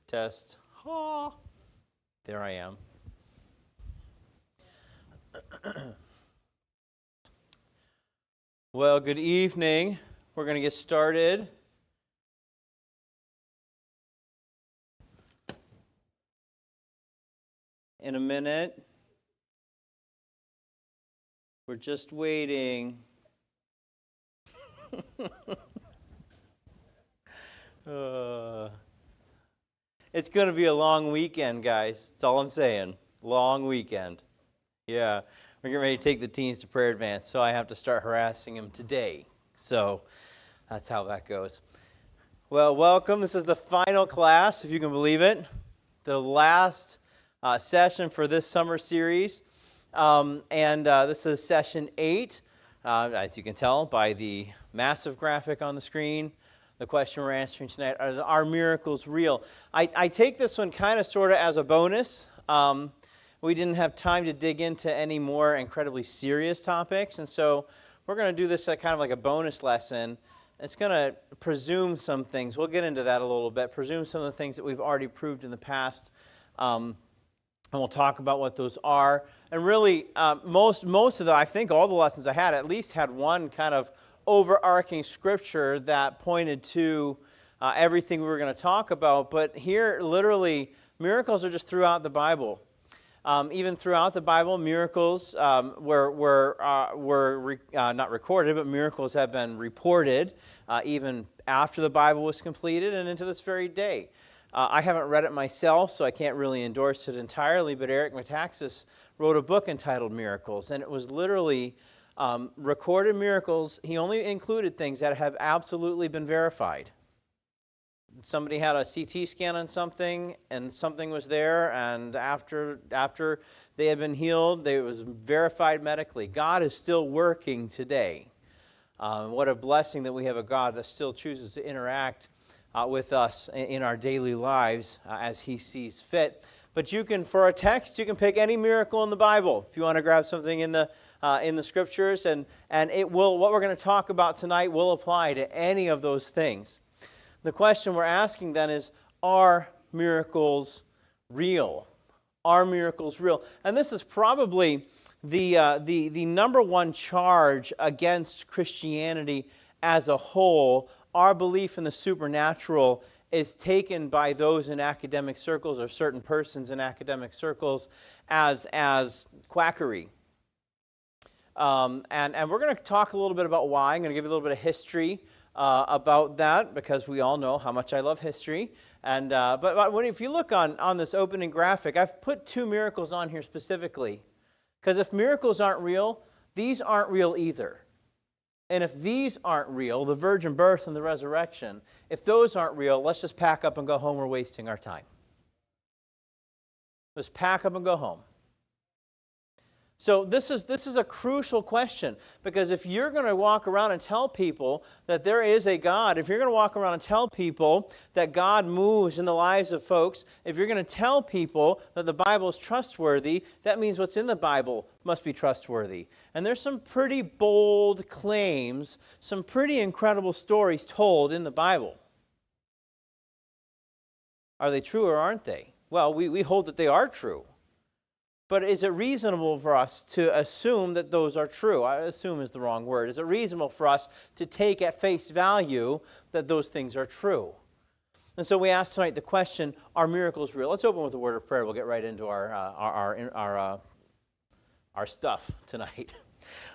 Test. Ah, there I am. Well, good evening. We're going to get started. In a minute. We're just waiting. It's going to be a long weekend, guys. That's all I'm saying. Long weekend. Yeah. We're getting ready to take the teens to prayer advance, so I have to start harassing them today. So that's how that goes. Well, welcome. This is the final class, if you can believe it. The last session for this summer series. This is session 8, as you can tell by the massive graphic on the screen. The question we're answering tonight, are miracles real? I take this one kind of sort of as a bonus. We didn't have time to dig into any more incredibly serious topics, and so we're going to do this kind of like a bonus lesson. It's going to presume some things. We'll get into that a little bit. Presume some of the things that we've already proved in the past. And we'll talk about what those are. And really, most of the, I think all the lessons I had at least had one kind of overarching scripture that pointed to everything we were going to talk about. But here, literally, miracles are just throughout the Bible. Even throughout the Bible, miracles were not recorded, but miracles have been reported even after the Bible was completed and into this very day. I haven't read it myself, so I can't really endorse it entirely, but Eric Metaxas wrote a book entitled Miracles, and it was literally recorded miracles. He only included things that have absolutely been verified. Somebody had a CT scan on something, and something was there, and after they had been healed, it was verified medically. God is still working today. What a blessing that we have a God that still chooses to interact with us in our daily lives as He sees fit. But you can, for a text, you can pick any miracle in the Bible. If you want to grab something in the Scriptures, and it will. What we're going to talk about tonight will apply to any of those things. The question we're asking then is, are miracles real? Are miracles real? And this is probably the number one charge against Christianity as a whole. Our belief in the supernatural is taken by those in academic circles or certain persons in academic circles as quackery. And we're going to talk a little bit about why. I'm going to give you a little bit of history about that, because we all know how much I love history. And but if you look on this opening graphic, I've put 2 miracles on here specifically, because if miracles aren't real, these aren't real either. And if these aren't real, the virgin birth and the resurrection, if those aren't real, let's just pack up and go home. We're wasting our time. Let's pack up and go home. So this is a crucial question, because if you're going to walk around and tell people that there is a God, if you're going to walk around and tell people that God moves in the lives of folks, if you're going to tell people that the Bible is trustworthy, that means what's in the Bible must be trustworthy. And there's some pretty bold claims, some pretty incredible stories told in the Bible. Are they true or aren't they? Well, we hold that they are true. But is it reasonable for us to assume that those are true? I assume is the wrong word. Is it reasonable for us to take at face value that those things are true? And so we ask tonight the question, are miracles real? Let's open with a word of prayer. We'll get right into our stuff tonight.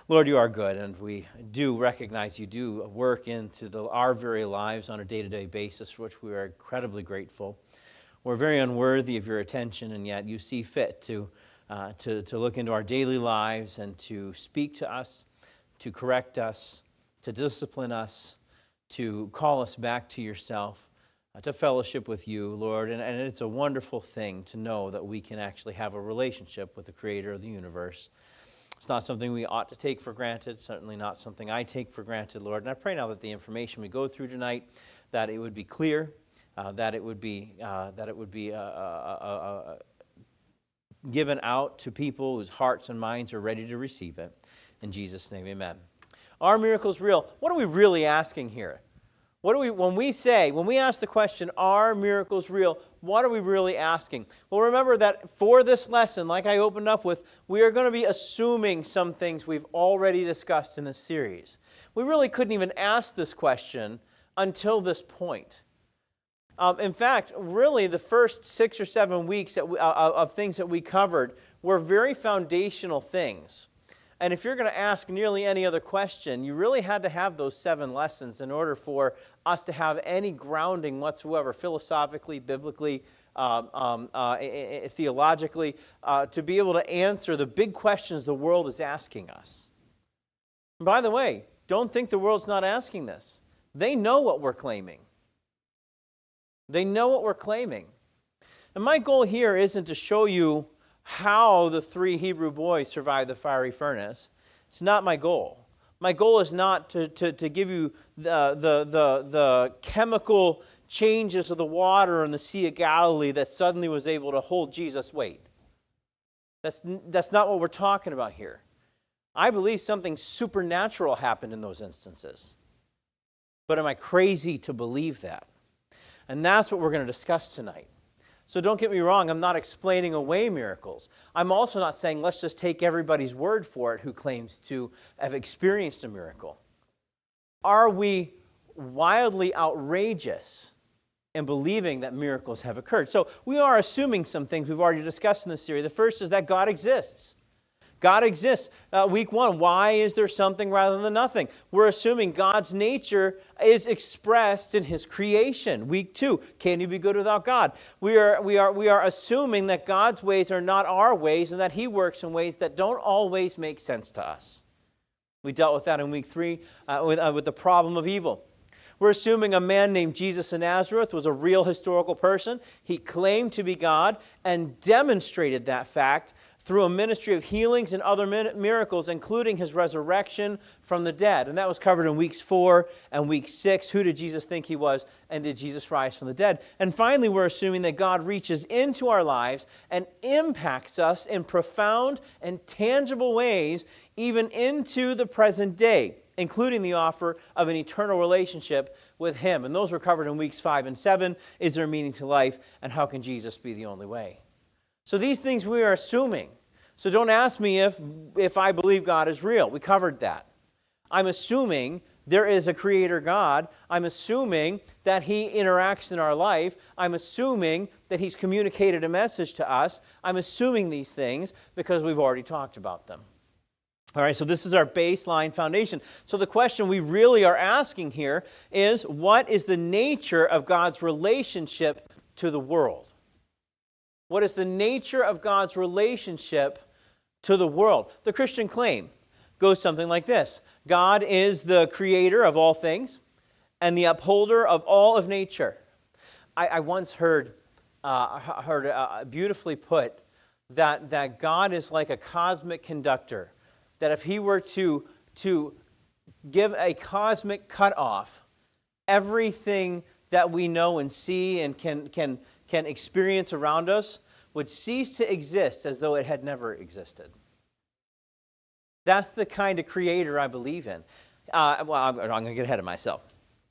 Lord, you are good, and we do recognize you do work into our very lives on a day-to-day basis, for which we are incredibly grateful. We're very unworthy of your attention, and yet you see fit to look into our daily lives and to speak to us, to correct us, to discipline us, to call us back to yourself, to fellowship with you, Lord. And it's a wonderful thing to know that we can actually have a relationship with the Creator of the universe. It's not something we ought to take for granted, certainly not something I take for granted, Lord. And I pray now that the information we go through tonight, that it would be clear, that it would be given out to people whose hearts and minds are ready to receive it. In Jesus' name, amen. Are miracles real? What are we really asking here? When we ask the question, are miracles real, what are we really asking? Well, remember that for this lesson, like I opened up with, we are going to be assuming some things we've already discussed in this series. We really couldn't even ask this question until this point. In fact, really the first 6 or 7 weeks of things that we covered were very foundational things. And if you're going to ask nearly any other question, you really had to have those 7 lessons in order for us to have any grounding whatsoever, philosophically, biblically, theologically, to be able to answer the big questions the world is asking us. And by the way, don't think the world's not asking this. They know what we're claiming. They know what we're claiming. And my goal here isn't to show you how the 3 Hebrew boys survived the fiery furnace. It's not my goal. My goal is not to give you the chemical changes of the water in the Sea of Galilee that suddenly was able to hold Jesus' weight. That's not what we're talking about here. I believe something supernatural happened in those instances. But am I crazy to believe that? And that's what we're going to discuss tonight. So don't get me wrong, I'm not explaining away miracles. I'm also not saying let's just take everybody's word for it who claims to have experienced a miracle. Are we wildly outrageous in believing that miracles have occurred? So we are assuming some things we've already discussed in this series. The first is that God exists. God exists. Week 1, why is there something rather than nothing? We're assuming God's nature is expressed in His creation. Week 2, can you be good without God? We are assuming that God's ways are not our ways and that He works in ways that don't always make sense to us. We dealt with that in week 3 with the problem of evil. We're assuming a man named Jesus of Nazareth was a real historical person. He claimed to be God and demonstrated that fact through a ministry of healings and other miracles, including His resurrection from the dead. And that was covered in weeks 4 and week 6. Who did Jesus think He was, and did Jesus rise from the dead? And finally, we're assuming that God reaches into our lives and impacts us in profound and tangible ways, even into the present day, including the offer of an eternal relationship with Him. And those were covered in weeks 5 and 7. Is there meaning to life, and how can Jesus be the only way? So these things we are assuming. So don't ask me if I believe God is real. We covered that. I'm assuming there is a creator God. I'm assuming that He interacts in our life. I'm assuming that He's communicated a message to us. I'm assuming these things because we've already talked about them. All right, so this is our baseline foundation. So the question we really are asking here is, what is the nature of God's relationship to the world? What is the nature of God's relationship to the world? The Christian claim goes something like this. God is the creator of all things and the upholder of all of nature. I once heard beautifully put that God is like a cosmic conductor, that if He were to give a cosmic cutoff, everything that we know and see and can experience around us would cease to exist as though it had never existed. That's the kind of creator I believe in. I'm going to get ahead of myself.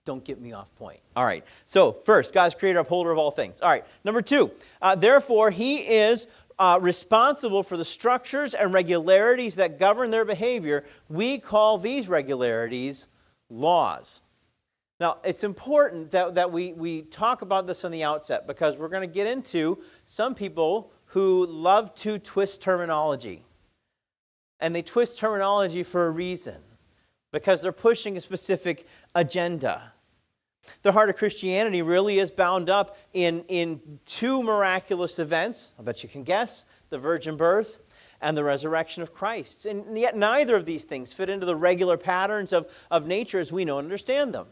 Don't get me off point. All right. So first, God's creator, upholder of all things. All right. Number 2, therefore He is responsible for the structures and regularities that govern their behavior. We call these regularities laws. Now, it's important that we talk about this on the outset, because we're going to get into some people who love to twist terminology. And they twist terminology for a reason, because they're pushing a specific agenda. The heart of Christianity really is bound up in 2 miraculous events. I bet you can guess: the virgin birth and the resurrection of Christ. And yet neither of these things fit into the regular patterns of nature as we know and understand them.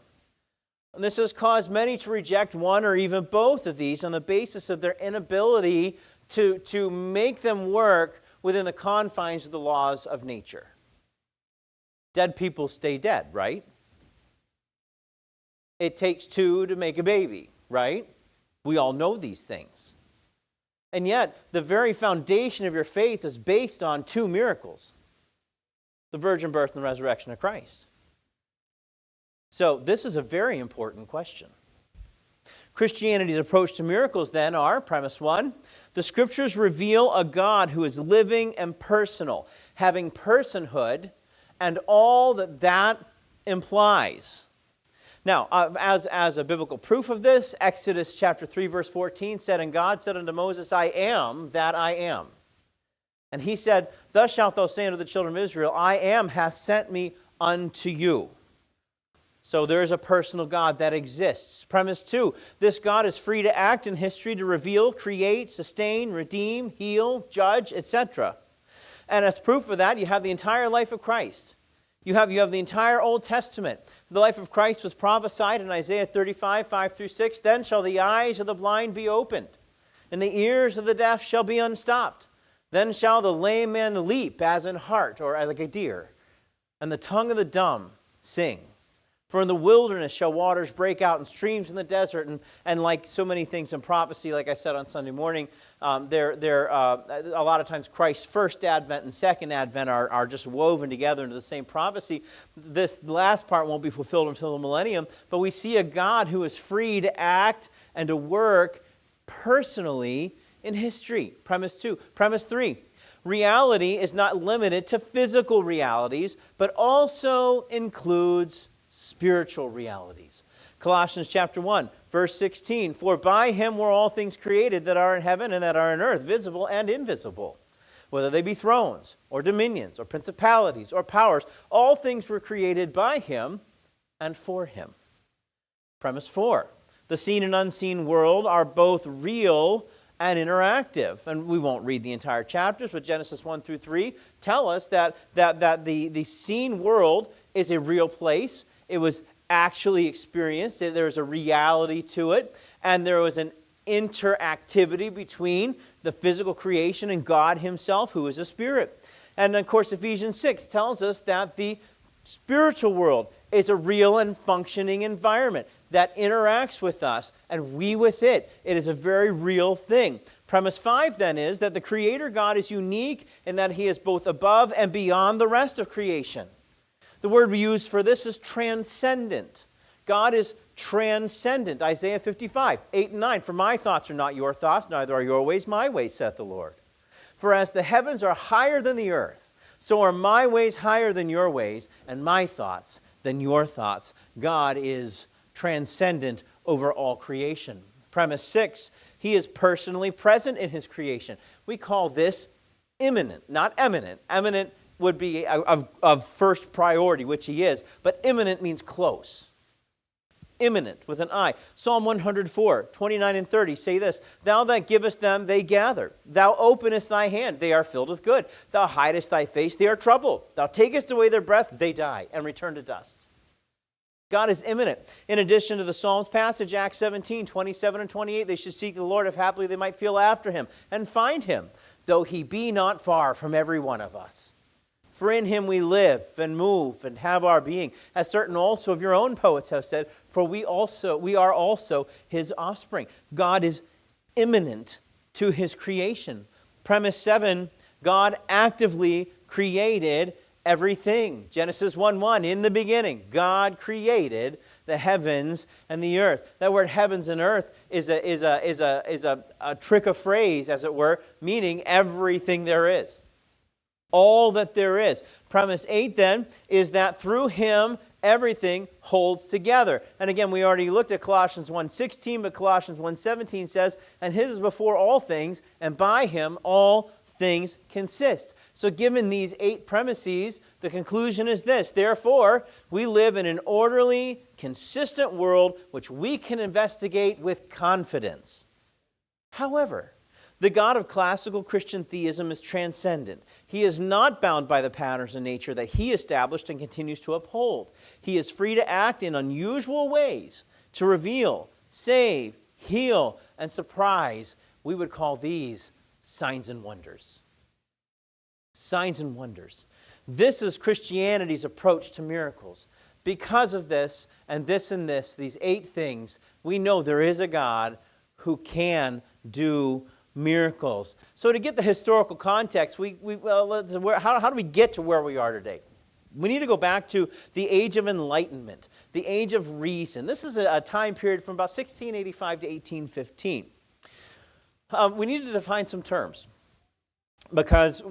And this has caused many to reject one or even both of these on the basis of their inability to make them work within the confines of the laws of nature. Dead people stay dead, right? It takes 2 to make a baby, right? We all know these things. And yet, the very foundation of your faith is based on 2 miracles: the virgin birth and the resurrection of Christ. So this is a very important question. Christianity's approach to miracles then are, premise one, the Scriptures reveal a God who is living and personal, having personhood and all that that implies. Now, as a biblical proof of this, Exodus chapter 3, verse 14 said, "And God said unto Moses, I am that I am. And he said, Thus shalt thou say unto the children of Israel, I am hath sent me unto you." So there is a personal God that exists. Premise two, this God is free to act in history to reveal, create, sustain, redeem, heal, judge, etc. And as proof of that, you have the entire life of Christ. You have the entire Old Testament. The life of Christ was prophesied in Isaiah 35, 5 through 6. Then shall the eyes of the blind be opened, and the ears of the deaf shall be unstopped. Then shall the lame man leap as an hart, or like a deer, and the tongue of the dumb sing. For in the wilderness shall waters break out, and streams in the desert. And like so many things in prophecy, like I said on Sunday morning, a lot of times Christ's first advent and second advent are just woven together into the same prophecy. This last part won't be fulfilled until the millennium, but we see a God who is free to act and to work personally in history. Premise two. Premise three. Reality is not limited to physical realities, but also includes spiritual realities. Colossians chapter 1, verse 16, "For by him were all things created that are in heaven and that are in earth, visible and invisible. Whether they be thrones, or dominions, or principalities, or powers, all things were created by him and for him." Premise 4, the seen and unseen world are both real and interactive. And we won't read the entire chapters, but Genesis 1 through 3 tell us that the seen world is a real place. It was actually experienced. There was a reality to it. And there was an interactivity between the physical creation and God himself, who is a spirit. And of course, Ephesians 6 tells us that the spiritual world is a real and functioning environment that interacts with us and we with it. It is a very real thing. Premise 5 then is that the Creator God is unique in that he is both above and beyond the rest of creation. The word we use for this is transcendent. God is transcendent. Isaiah 55, 8 and 9. "For my thoughts are not your thoughts, neither are your ways my ways, saith the Lord. For as the heavens are higher than the earth, so are my ways higher than your ways, and my thoughts than your thoughts." God is transcendent over all creation. Premise 6, he is personally present in his creation. We call this immanent, not eminent. Eminent would be of first priority, which he is, but immanent means close. Immanent with an I. Psalm 104, 29 and 30 say this, "Thou that givest them, they gather. Thou openest thy hand, they are filled with good. Thou hidest thy face, they are troubled. Thou takest away their breath, they die, and return to dust." God is immanent. In addition to the Psalms passage, Acts 17, 27 and 28, "They should seek the Lord if haply they might feel after him, and find him, though he be not far from every one of us. For in him we live and move and have our being, as certain also of your own poets have said, for we are also his offspring." God is immanent to his creation. Premise 7, God actively created everything. Genesis 1:1, "In the beginning, God created the heavens and the earth." That word heavens and earth is a trick of phrase, as it were, meaning everything there is. All that there is. Premise 8 then is that through him everything holds together. And again, we already looked at Colossians 1:16, but Colossians 1:17 says, "And his is before all things, and by him all things consist." So given these 8 premises, the conclusion is this: therefore, we live in an orderly, consistent world which we can investigate with confidence. However, the God of classical Christian theism is transcendent. He is not bound by the patterns of nature that he established and continues to uphold. He is free to act in unusual ways to reveal, save, heal, and surprise. We would call these signs and wonders. Signs and wonders. This is Christianity's approach to miracles. Because of this, and this, these 8 things, we know there is a God who can do miracles. So to get the historical context, how do we get to where we are today? We need to go back to the age of enlightenment, the age of reason. This is a time period from about 1685 to 1815. We need to define some terms, because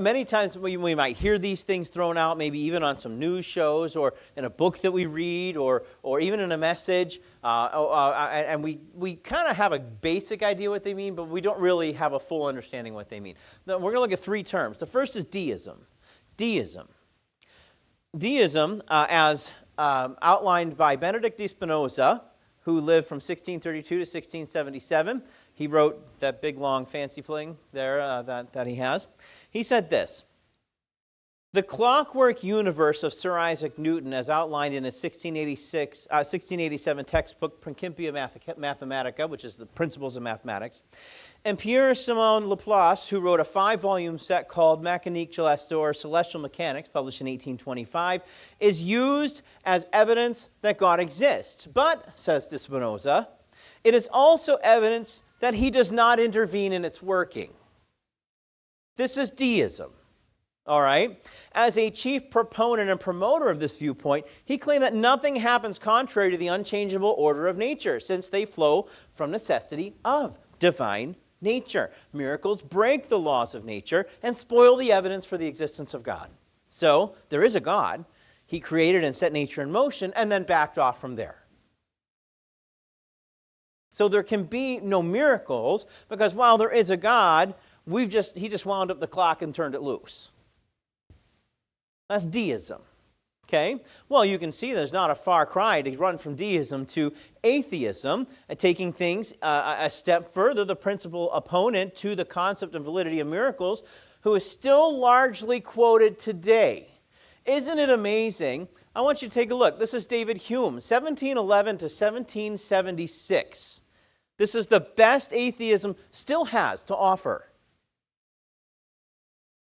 many times we might hear these things thrown out, maybe even on some news shows or in a book that we read or even in a message, and we kind of have a basic idea what they mean, but we don't really have a full understanding what they mean. Now, we're going to look at three terms. The first is deism. Deism. Deism, as outlined by Benedict de Spinoza, who lived from 1632 to 1677. He wrote that big, long, fancy thing there that he has. He said this: "The clockwork universe of Sir Isaac Newton, as outlined in his 1687 textbook Principia Mathematica, which is the Principles of Mathematics, and Pierre-Simon Laplace, who wrote a 5-volume set called Mécanique Céleste, or Celestial Mechanics, published in 1825, is used as evidence that God exists. But," says de Spinoza, "it is also evidence that he does not intervene in its working." This is deism. All right? As a chief proponent and promoter of this viewpoint, he claimed that nothing happens contrary to the unchangeable order of nature, since they flow from necessity of divine nature. Miracles break the laws of nature and spoil the evidence for the existence of God. So, there is a God. He created and set nature in motion and then backed off from there. So there can be no miracles, because while there is a God, he just wound up the clock and turned it loose. That's deism. Okay? Well, you can see there's not a far cry to run from deism to atheism, taking things a step further. The principal opponent to the concept of validity of miracles, who is still largely quoted today. Isn't it amazing? I want you to take a look. This is David Hume, 1711 to 1776. This is the best atheism still has to offer.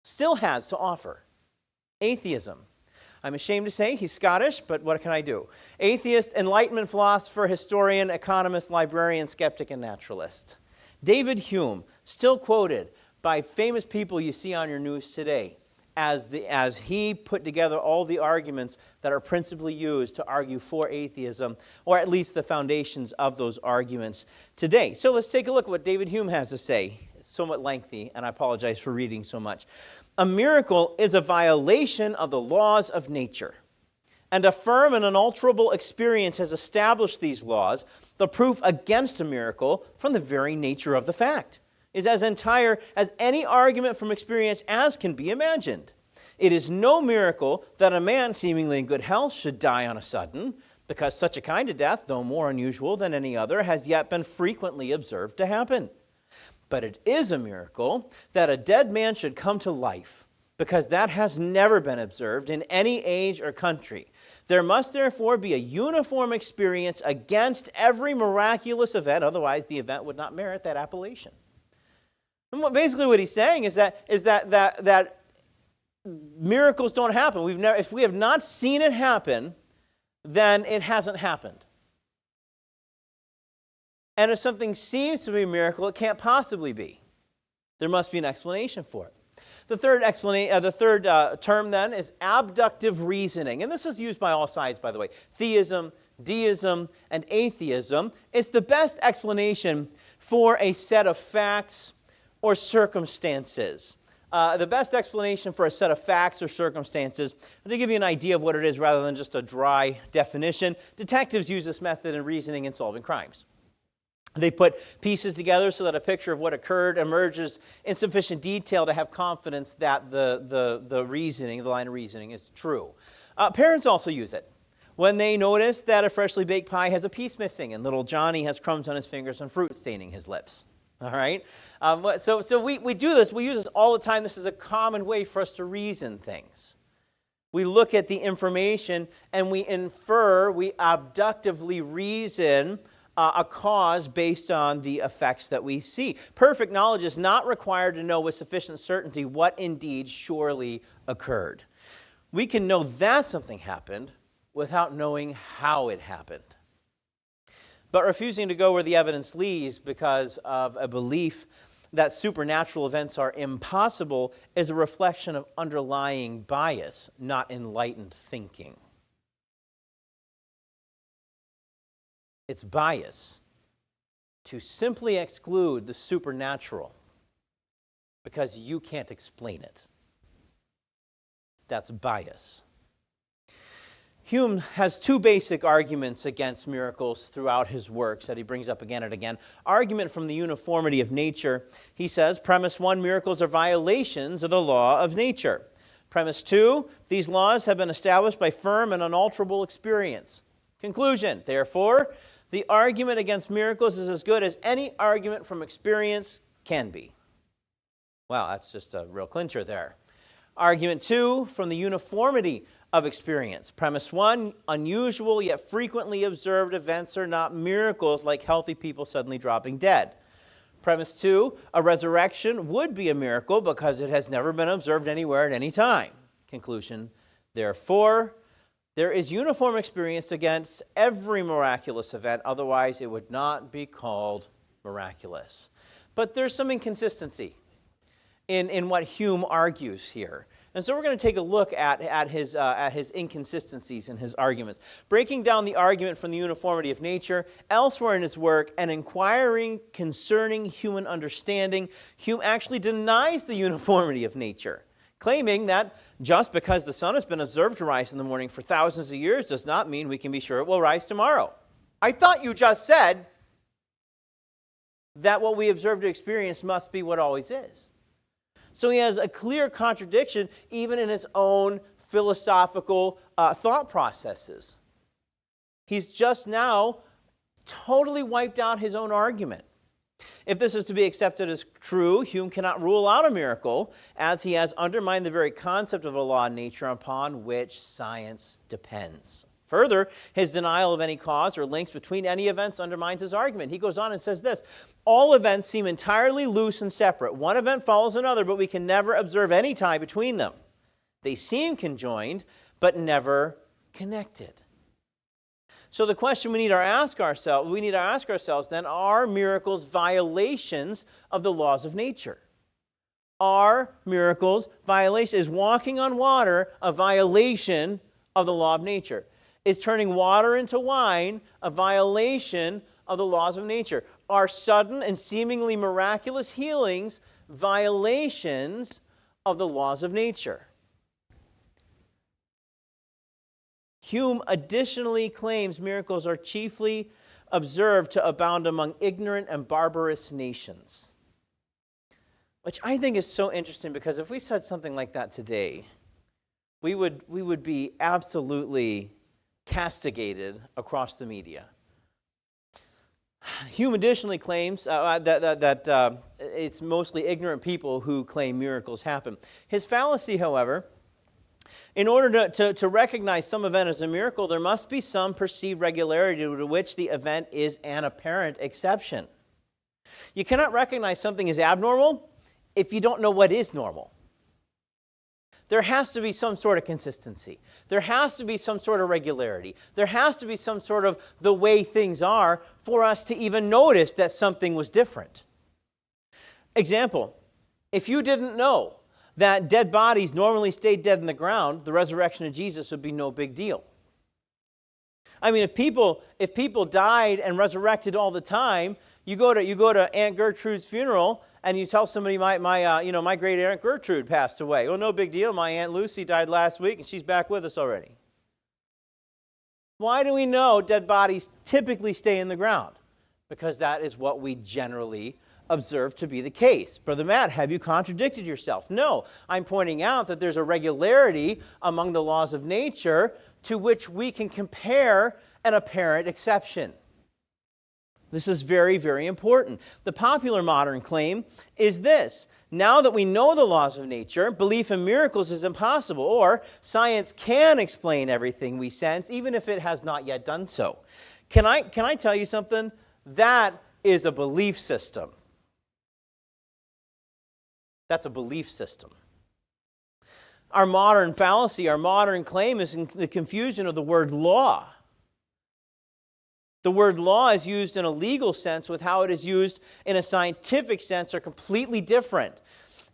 Still has to offer. Atheism. I'm ashamed to say he's Scottish, but what can I do? Atheist, Enlightenment philosopher, historian, economist, librarian, skeptic, and naturalist. David Hume, still quoted by famous people you see on your news today, as he put together all the arguments that are principally used to argue for atheism, or at least the foundations of those arguments today. So let's take a look at what David Hume has to say. It's somewhat lengthy, and I apologize for reading so much. "A miracle is a violation of the laws of nature, and a firm and unalterable experience has established these laws. The proof against a miracle, from the very nature of the fact, is as entire as any argument from experience as can be imagined. It is no miracle that a man seemingly in good health should die on a sudden, because such a kind of death, though more unusual than any other, has yet been frequently observed to happen. But it is a miracle that a dead man should come to life, because that has never been observed in any age or country. There must therefore be a uniform experience against every miraculous event, otherwise the event would not merit that appellation." And basically what he's saying is that miracles don't happen. If we have not seen it happen, then it hasn't happened. And if something seems to be a miracle, it can't possibly be. There must be an explanation for it. The third term then is abductive reasoning. And this is used by all sides, by the way. Theism, deism, and atheism. It's the best explanation for a set of facts or circumstances. The best explanation for a set of facts or circumstances, to give you an idea of what it is rather than just a dry definition, detectives use this method in reasoning and solving crimes. They put pieces together so that a picture of what occurred emerges in sufficient detail to have confidence that the reasoning, the line of reasoning, is true. Parents also use it. When they notice that a freshly baked pie has a piece missing and little Johnny has crumbs on his fingers and fruit staining his lips. All right? So we do this. We use this all the time. This is a common way for us to reason things. We look at the information and we infer, we abductively reason a cause based on the effects that we see. Perfect knowledge is not required to know with sufficient certainty what indeed surely occurred. We can know that something happened without knowing how it happened. But refusing to go where the evidence leads because of a belief that supernatural events are impossible is a reflection of underlying bias, not enlightened thinking. It's bias to simply exclude the supernatural because you can't explain it. That's bias. Hume has two basic arguments against miracles throughout his works that he brings up again and again. Argument from the uniformity of nature. He says, premise 1, miracles are violations of the law of nature. Premise 2, these laws have been established by firm and unalterable experience. Conclusion, therefore, the argument against miracles is as good as any argument from experience can be. Wow, that's just a real clincher there. Argument 2, from the uniformity of experience. Premise 1, unusual yet frequently observed events are not miracles like healthy people suddenly dropping dead. Premise 2, a resurrection would be a miracle because it has never been observed anywhere at any time. Conclusion, therefore, there is uniform experience against every miraculous event, otherwise it would not be called miraculous. But there's some inconsistency in what Hume argues here. And so we're going to take a look at his inconsistencies in his arguments. Breaking down the argument from the uniformity of nature, elsewhere in his work, and inquiring concerning human understanding, Hume actually denies the uniformity of nature, claiming that just because the sun has been observed to rise in the morning for thousands of years does not mean we can be sure it will rise tomorrow. I thought you just said that what we observe to experience must be what always is. So he has a clear contradiction even in his own philosophical thought processes. He's just now totally wiped out his own argument. If this is to be accepted as true, Hume cannot rule out a miracle, as he has undermined the very concept of a law of nature upon which science depends. Further, his denial of any cause or links between any events undermines his argument. He goes on and says this, all events seem entirely loose and separate. One event follows another, but we can never observe any tie between them. They seem conjoined, but never connected. So the question we need to ask ourselves then, are miracles violations of the laws of nature? Are miracles violations? Is walking on water a violation of the law of nature? Is turning water into wine a violation of the laws of nature? Are sudden and seemingly miraculous healings violations of the laws of nature? Hume additionally claims miracles are chiefly observed to abound among ignorant and barbarous nations, which I think is so interesting, because if we said something like that today, we would be absolutely castigated across the media. Hume additionally claims that it's mostly ignorant people who claim miracles happen. His fallacy, however, in order to recognize some event as a miracle, there must be some perceived regularity to which the event is an apparent exception. You cannot recognize something as abnormal if you don't know what is normal. There has to be some sort of consistency. There has to be some sort of regularity. There has to be some sort of the way things are for us to even notice that something was different. Example, if you didn't know that dead bodies normally stayed dead in the ground, the resurrection of Jesus would be no big deal. I mean, if people died and resurrected all the time, you go to Aunt Gertrude's funeral and you tell somebody my great Aunt Gertrude passed away. Well, no big deal. My Aunt Lucy died last week and she's back with us already. Why do we know dead bodies typically stay in the ground? Because that is what we generally observe to be the case. Brother Matt, have you contradicted yourself? No, I'm pointing out that there's a regularity among the laws of nature to which we can compare an apparent exception. This is very, very important. The popular modern claim is this: now that we know the laws of nature, belief in miracles is impossible, or science can explain everything we sense, even if it has not yet done so. Can I tell you something? That is a belief system. That's a belief system. Our modern fallacy, our modern claim is in the confusion of the word law. The word law is used in a legal sense with how it is used in a scientific sense are completely different.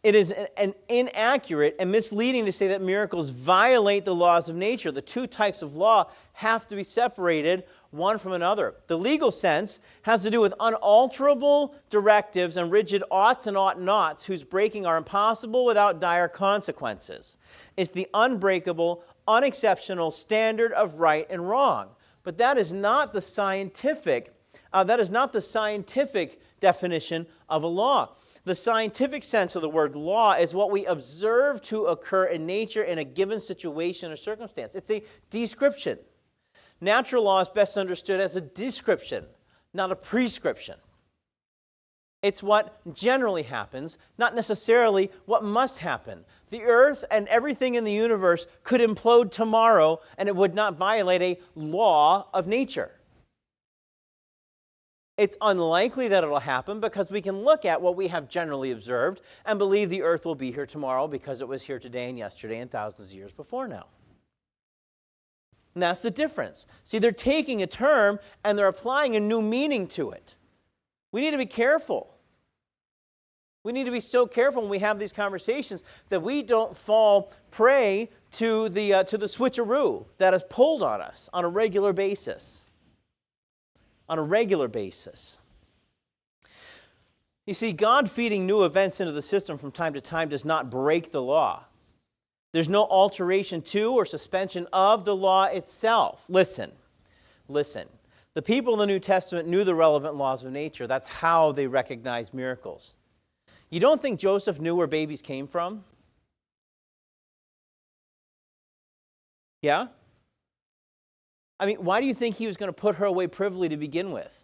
It is an inaccurate and misleading to say that miracles violate the laws of nature. The two types of law have to be separated one from another. The legal sense has to do with unalterable directives and rigid oughts and ought nots whose breaking are impossible without dire consequences. It's the unbreakable, unexceptional standard of right and wrong. But that is not the scientific definition of a law. The scientific sense of the word law is what we observe to occur in nature in a given situation or circumstance. It's a description. Natural law is best understood as a description, not a prescription. It's what generally happens, not necessarily what must happen. The earth and everything in the universe could implode tomorrow, and it would not violate a law of nature. It's unlikely that it'll happen because we can look at what we have generally observed and believe the earth will be here tomorrow because it was here today and yesterday and thousands of years before now. And that's the difference. See, they're taking a term and they're applying a new meaning to it. We need to be careful. We need to be so careful when we have these conversations that we don't fall prey to the switcheroo that is pulled on us on a regular basis. On a regular basis. You see, God feeding new events into the system from time to time does not break the law. There's no alteration to or suspension of the law itself. Listen. The people in the New Testament knew the relevant laws of nature. That's how they recognized miracles. You don't think Joseph knew where babies came from? Yeah? I mean, why do you think he was going to put her away privily to begin with?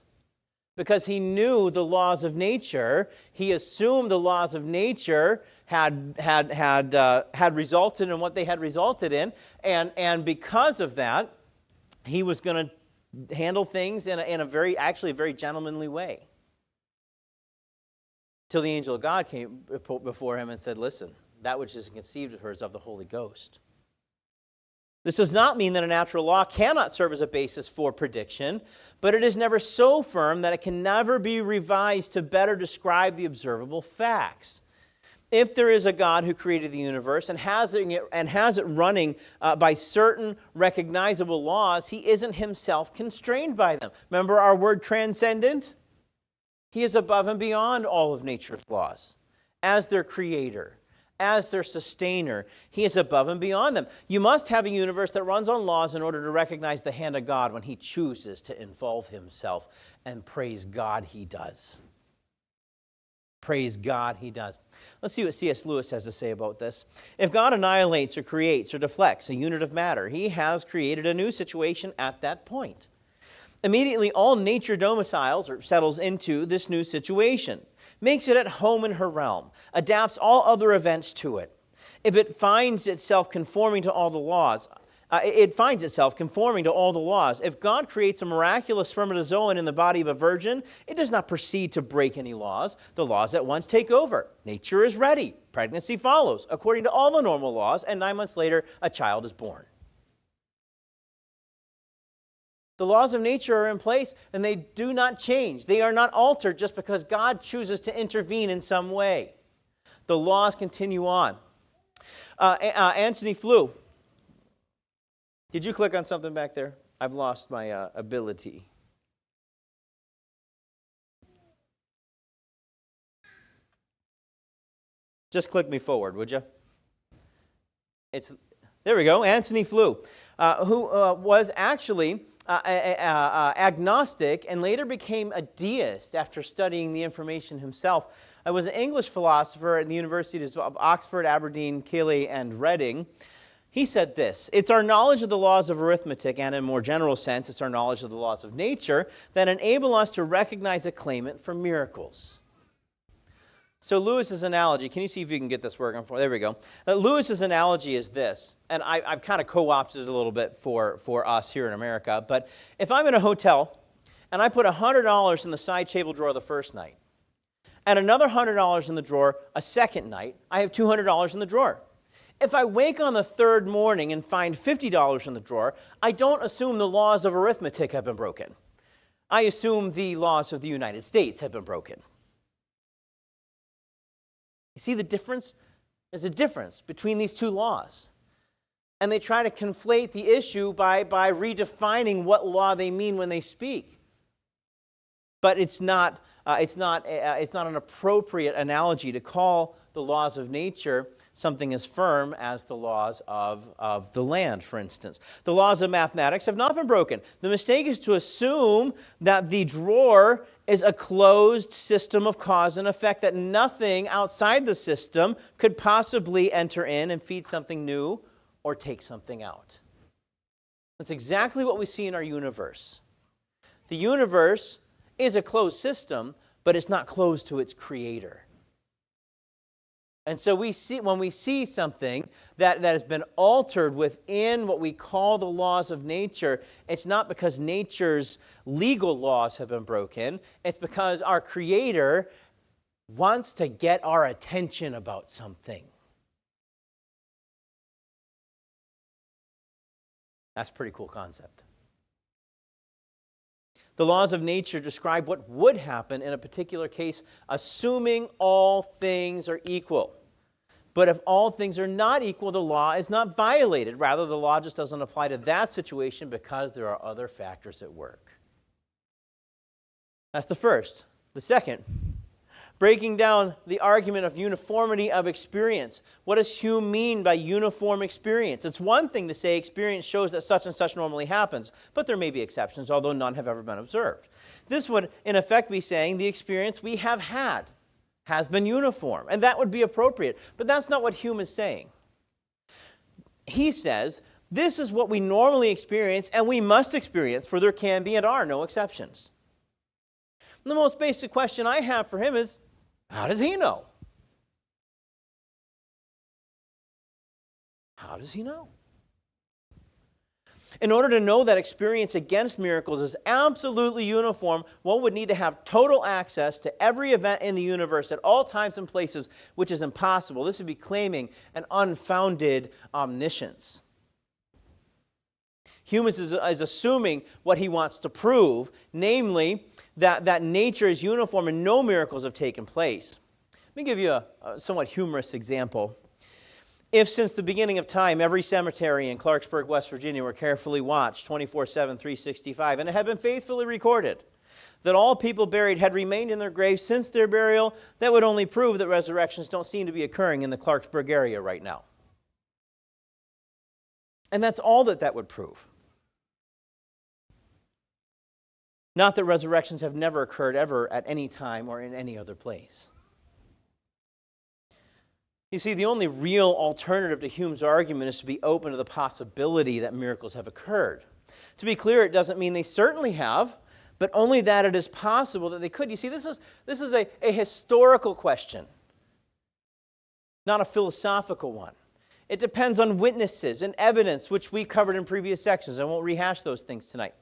Because he knew the laws of nature. He assumed the laws of nature had resulted in what they had resulted in, and because of that, he was going to handle things in a very gentlemanly way. Till the angel of God came before him and said, "Listen, that which is conceived of her is of the Holy Ghost." This does not mean that a natural law cannot serve as a basis for prediction, but it is never so firm that it can never be revised to better describe the observable facts. If there is a God who created the universe and has it running by certain recognizable laws, he isn't himself constrained by them. Remember our word transcendent? He is above and beyond all of nature's laws. As their creator, as their sustainer, he is above and beyond them. You must have a universe that runs on laws in order to recognize the hand of God when he chooses to involve himself. And praise God he does. Praise God he does. Let's see what C.S. Lewis has to say about this. If God annihilates or creates or deflects a unit of matter, he has created a new situation at that point. Immediately, all nature domiciles or settles into this new situation, makes it at home in her realm, adapts all other events to it. If it finds itself conforming to all the laws, If God creates a miraculous spermatozoan in the body of a virgin, it does not proceed to break any laws. The laws at once take over. Nature is ready. Pregnancy follows, according to all the normal laws, and 9 months later, a child is born. The laws of nature are in place, and they do not change. They are not altered just because God chooses to intervene in some way. The laws continue on. Anthony Flew. Did you click on something back there? I've lost my ability. Just click me forward, would you? There we go, Anthony Flew, who was actually agnostic and later became a deist after studying the information himself. I was an English philosopher at the universities of Oxford, Aberdeen, Keele, and Reading. He said this: "It's our knowledge of the laws of arithmetic, and in a more general sense, it's our knowledge of the laws of nature, that enable us to recognize a claimant for miracles." So Lewis's analogy, can you see if you can get this working for me? There we go. Lewis's analogy is this, and I've kind of co-opted it a little bit for us here in America, but if I'm in a hotel and I put $100 in the side table drawer the first night, and another $100 in the drawer a second night, I have $200 in the drawer. If I wake on the third morning and find $50 in the drawer, I don't assume the laws of arithmetic have been broken. I assume the laws of the United States have been broken. You see the difference? There's a difference between these two laws. And they try to conflate the issue by redefining what law they mean when they speak. But it's not an appropriate analogy to call the laws of nature something as firm as the laws of the land, for instance. The laws of mathematics have not been broken. The mistake is to assume that the drawer is a closed system of cause and effect, that nothing outside the system could possibly enter in and feed something new or take something out. That's exactly what we see in our universe. The universe is a closed system, but it's not closed to its creator. And so when we see something that has been altered within what we call the laws of nature, it's not because nature's legal laws have been broken. It's because our Creator wants to get our attention about something. That's a pretty cool concept. The laws of nature describe what would happen in a particular case, assuming all things are equal. But if all things are not equal, the law is not violated. Rather, the law just doesn't apply to that situation because there are other factors at work. That's the first. The second, breaking down the argument of uniformity of experience. What does Hume mean by uniform experience? It's one thing to say experience shows that such and such normally happens, but there may be exceptions, although none have ever been observed. This would, in effect, be saying the experience we have had has been uniform, and that would be appropriate. But that's not what Hume is saying. He says, this is what we normally experience, and we must experience, for there can be and are no exceptions. And the most basic question I have for him is, how does he know? How does he know? In order to know that experience against miracles is absolutely uniform, one would need to have total access to every event in the universe at all times and places, which is impossible. This would be claiming an unfounded omniscience. Hume is assuming what he wants to prove, namely that nature is uniform and no miracles have taken place. Let me give you a somewhat humorous example. If since the beginning of time every cemetery in Clarksburg, West Virginia were carefully watched 24/7, 365, and it had been faithfully recorded that all people buried had remained in their graves since their burial, that would only prove that resurrections don't seem to be occurring in the Clarksburg area right now. And that's all that would prove. Not that resurrections have never occurred ever at any time or in any other place. You see, the only real alternative to Hume's argument is to be open to the possibility that miracles have occurred. To be clear, it doesn't mean they certainly have, but only that it is possible that they could. You see, this is a historical question, not a philosophical one. It depends on witnesses and evidence, which we covered in previous sections. I won't rehash those things tonight.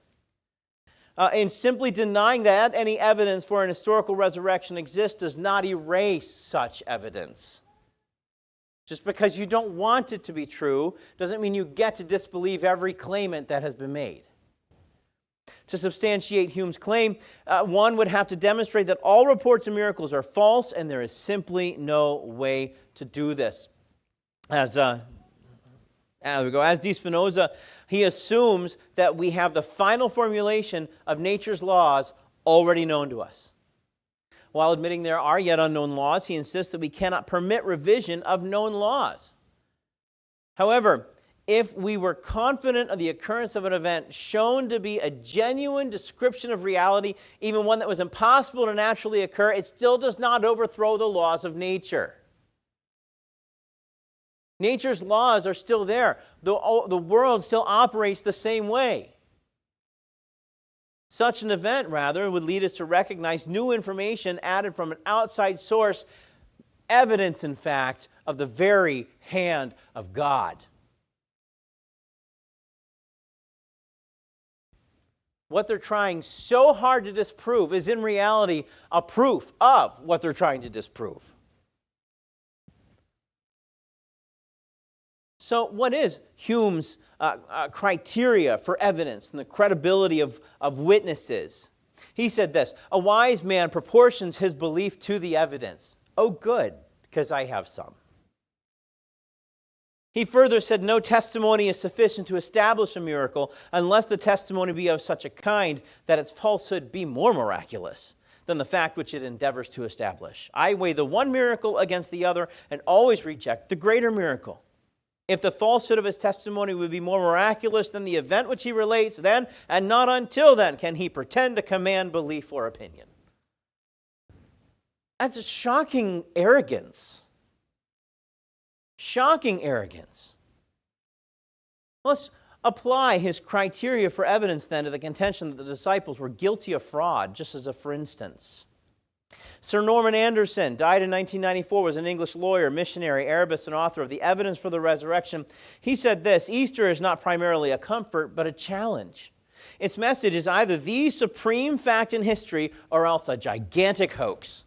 And simply denying that any evidence for an historical resurrection exists does not erase such evidence. Just because you don't want it to be true doesn't mean you get to disbelieve every claimant that has been made. To substantiate Hume's claim, one would have to demonstrate that all reports of miracles are false, and there is simply no way to do this. As De Spinoza, he assumes that we have the final formulation of nature's laws already known to us. While admitting there are yet unknown laws, he insists that we cannot permit revision of known laws. However, if we were confident of the occurrence of an event shown to be a genuine description of reality, even one that was impossible to naturally occur, it still does not overthrow the laws of nature. Nature's laws are still there. The world still operates the same way. Such an event, rather, would lead us to recognize new information added from an outside source, evidence, in fact, of the very hand of God. What they're trying so hard to disprove is in reality a proof of what they're trying to disprove. So what is Hume's criteria for evidence and the credibility of witnesses? He said this, "A wise man proportions his belief to the evidence." Oh, good, because I have some. He further said, "No testimony is sufficient to establish a miracle unless the testimony be of such a kind that its falsehood be more miraculous than the fact which it endeavors to establish. I weigh the one miracle against the other and always reject the greater miracle. If the falsehood of his testimony would be more miraculous than the event which he relates, then, and not until then, can he pretend to command belief or opinion." That's a shocking arrogance. Shocking arrogance. Let's apply his criteria for evidence then to the contention that the disciples were guilty of fraud, just as a for instance. Sir Norman Anderson, died in 1994, was an English lawyer, missionary, Arabist, and author of The Evidence for the Resurrection. He said this, "Easter is not primarily a comfort, but a challenge. Its message is either the supreme fact in history or else a gigantic hoax.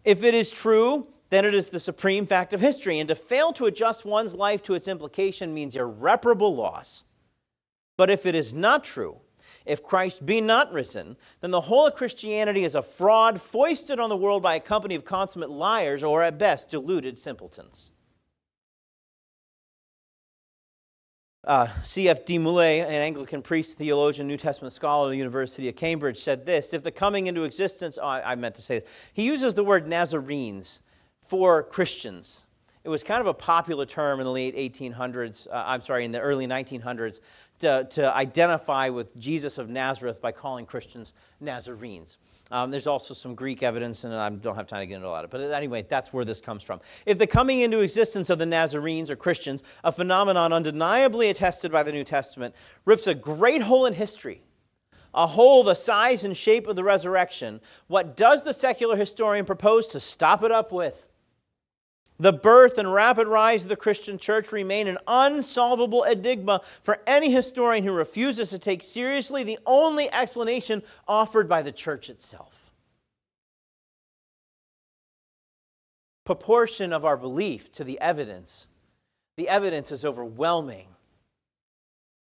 If it is true, then it is the supreme fact of history, and to fail to adjust one's life to its implication means irreparable loss. But if it is not true, if Christ be not risen, then the whole of Christianity is a fraud foisted on the world by a company of consummate liars, or at best, deluded simpletons." C.F.D. Moulet, an Anglican priest, theologian, New Testament scholar at the University of Cambridge, said this, "If the coming into existence," I meant to say this, he uses the word Nazarenes for Christians. It was kind of a popular term in the late 1800s, in the early 1900s, to identify with Jesus of Nazareth by calling Christians Nazarenes. There's also some Greek evidence, and I don't have time to get into a lot of it. But anyway, that's where this comes from. If the coming into existence of the Nazarenes, or Christians, a phenomenon undeniably attested by the New Testament, rips a great hole in history, a hole the size and shape of the resurrection, what does the secular historian propose to stop it up with? The birth and rapid rise of the Christian church remain an unsolvable enigma for any historian who refuses to take seriously the only explanation offered by the church itself. Proportion of our belief to the evidence. The evidence is overwhelming.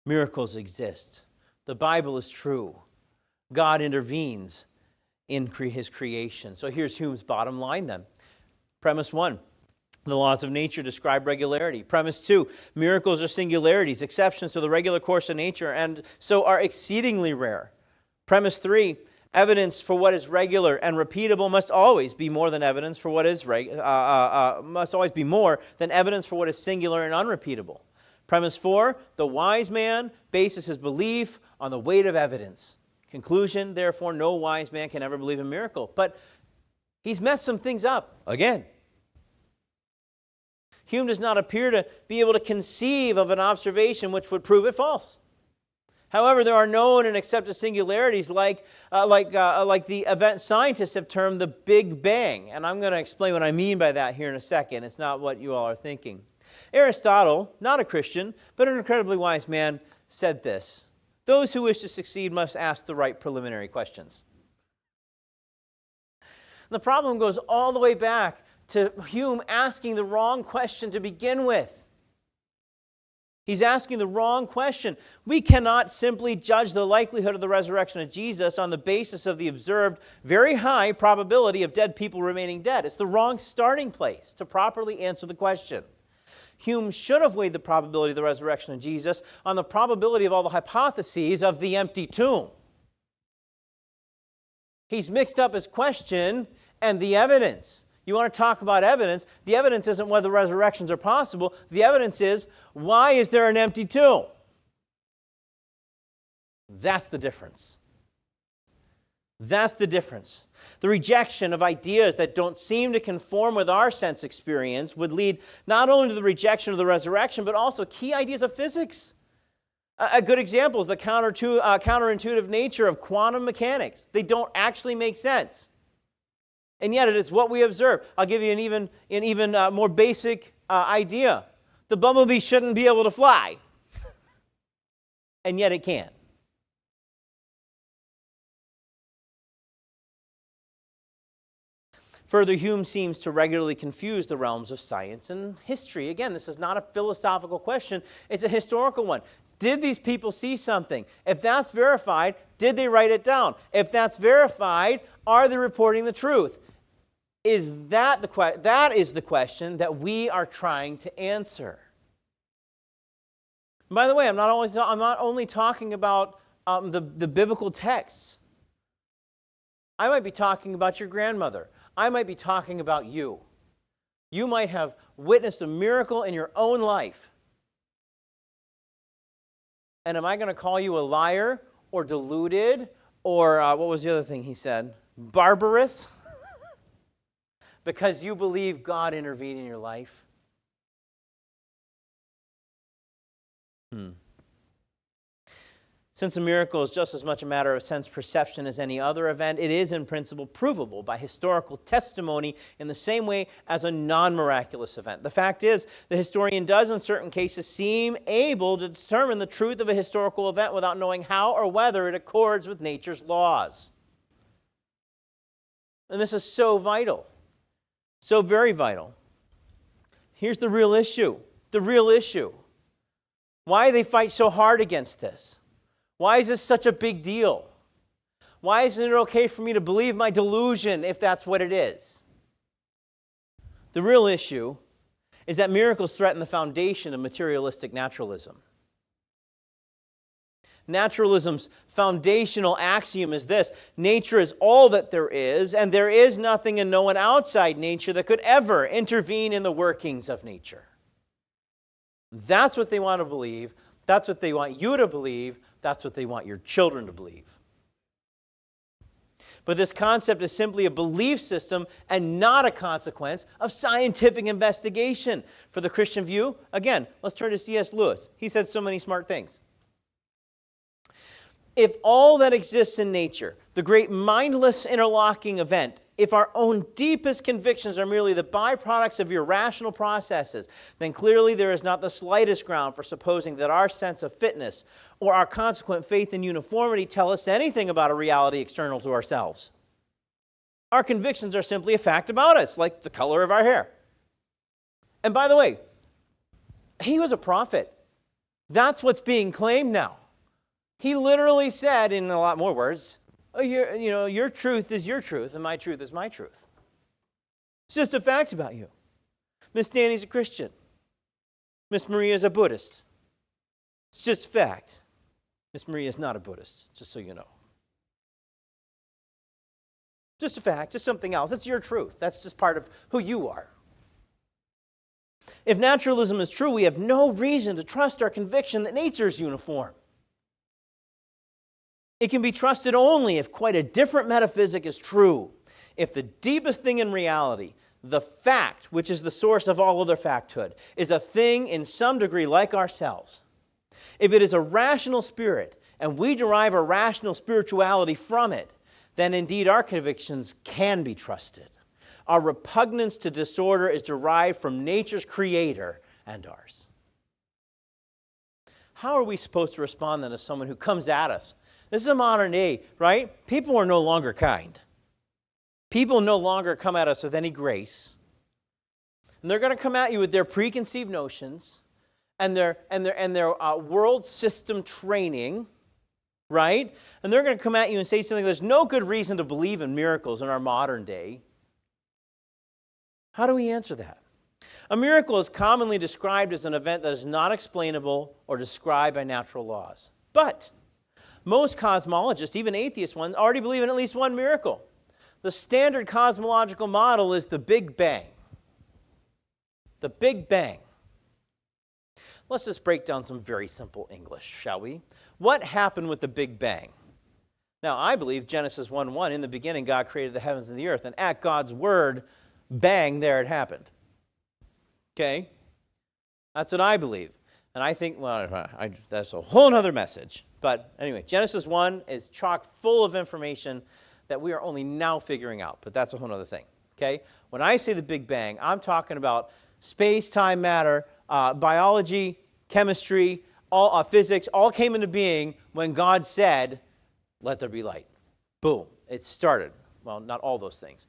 Miracles exist. The Bible is true. God intervenes in His creation. So here's Hume's bottom line then. Premise 1. The laws of nature describe regularity. Premise 2, miracles are singularities, exceptions to the regular course of nature, and so are exceedingly rare. Premise 3, evidence for what is regular and repeatable must always be more than evidence for what is must always be more than evidence for what is singular and unrepeatable. Premise 4, the wise man bases his belief on the weight of evidence. Conclusion, therefore, no wise man can ever believe in a miracle. But he's messed some things up again. Hume does not appear to be able to conceive of an observation which would prove it false. However, there are known and accepted singularities like the event scientists have termed the Big Bang. And I'm going to explain what I mean by that here in a second. It's not what you all are thinking. Aristotle, not a Christian, but an incredibly wise man, said this: "Those who wish to succeed must ask the right preliminary questions." The problem goes all the way back to Hume asking the wrong question to begin with. He's asking the wrong question. We cannot simply judge the likelihood of the resurrection of Jesus on the basis of the observed very high probability of dead people remaining dead. It's the wrong starting place to properly answer the question. Hume should have weighed the probability of the resurrection of Jesus on the probability of all the hypotheses of the empty tomb. He's mixed up his question and the evidence. You want to talk about evidence? The evidence isn't whether resurrections are possible. The evidence is, why is there an empty tomb? That's the difference. That's the difference. The rejection of ideas that don't seem to conform with our sense experience would lead not only to the rejection of the resurrection, but also key ideas of physics. A good example is the counterintuitive nature of quantum mechanics. They don't actually make sense. And yet it is what we observe. I'll give you an even more basic idea. The bumblebee shouldn't be able to fly. And yet it can. Further, Hume seems to regularly confuse the realms of science and history. Again, this is not a philosophical question. It's a historical one. Did these people see something? If that's verified, Did they write it down? If that's verified, are they reporting the truth? That is the question that we are trying to answer. And by the way, I'm not only talking about the biblical texts. I might be talking about your grandmother. I might be talking about you. You might have witnessed a miracle in your own life. And am I going to call you a liar or deluded or what was the other thing he said? Barbarous? Because you believe God intervened in your life? Since a miracle is just as much a matter of sense perception as any other event, it is in principle provable by historical testimony in the same way as a non-miraculous event. The fact is, the historian does in certain cases seem able to determine the truth of a historical event without knowing how or whether it accords with nature's laws. And this is so vital, so very vital. Here's the real issue, Why they fight so hard against this? Why is this such a big deal? Why isn't it okay for me to believe my delusion if that's what it is? The real issue is that miracles threaten the foundation of materialistic naturalism. Naturalism's foundational axiom is this: nature is all that there is, and there is nothing and no one outside nature that could ever intervene in the workings of nature. That's what they want to believe. That's what they want you to believe. That's what they want your children to believe. But this concept is simply a belief system and not a consequence of scientific investigation. For the Christian view, again, let's turn to C.S. Lewis. He said so many smart things. If all that exists in nature, the great mindless interlocking event, if our own deepest convictions are merely the byproducts of irrational processes, then clearly there is not the slightest ground for supposing that our sense of fitness or our consequent faith in uniformity tell us anything about a reality external to ourselves. Our convictions are simply a fact about us, like the color of our hair. And by the way, he was a prophet. That's what's being claimed now. He literally said, in a lot more words, your truth is your truth, and my truth is my truth. It's just a fact about you. Miss Danny's a Christian. Miss Maria's a Buddhist. It's just a fact. Miss Maria is not a Buddhist, just so you know. Just a fact, just something else. It's your truth. That's just part of who you are. If naturalism is true, we have no reason to trust our conviction that nature is uniform. It can be trusted only if quite a different metaphysic is true. If the deepest thing in reality, the fact, which is the source of all other facthood, is a thing in some degree like ourselves. If it is a rational spirit, and we derive a rational spirituality from it, then indeed our convictions can be trusted. Our repugnance to disorder is derived from nature's creator and ours. How are we supposed to respond then to someone who comes at us? This is a modern day, right? People are no longer kind. People no longer come at us with any grace. And they're going to come at you with their preconceived notions and their world system training, right? And they're going to come at you and say something, there's no good reason to believe in miracles in our modern day. How do we answer that? A miracle is commonly described as an event that is not explainable or described by natural laws. But most cosmologists, even atheist ones, already believe in at least one miracle. The standard cosmological model is the Big Bang. The Big Bang. Let's just break down some very simple English, shall we? What happened with the Big Bang? Now, I believe Genesis 1:1, in the beginning God created the heavens and the earth, and at God's word, bang, there it happened. Okay? That's what I believe. And I think, well, that's a whole other message. But anyway, Genesis 1 is chock full of information that we are only now figuring out. But that's a whole other thing. Okay? When I say the Big Bang, I'm talking about space, time, matter, biology, chemistry, physics, all came into being when God said, let there be light. Boom. It started. Well, not all those things.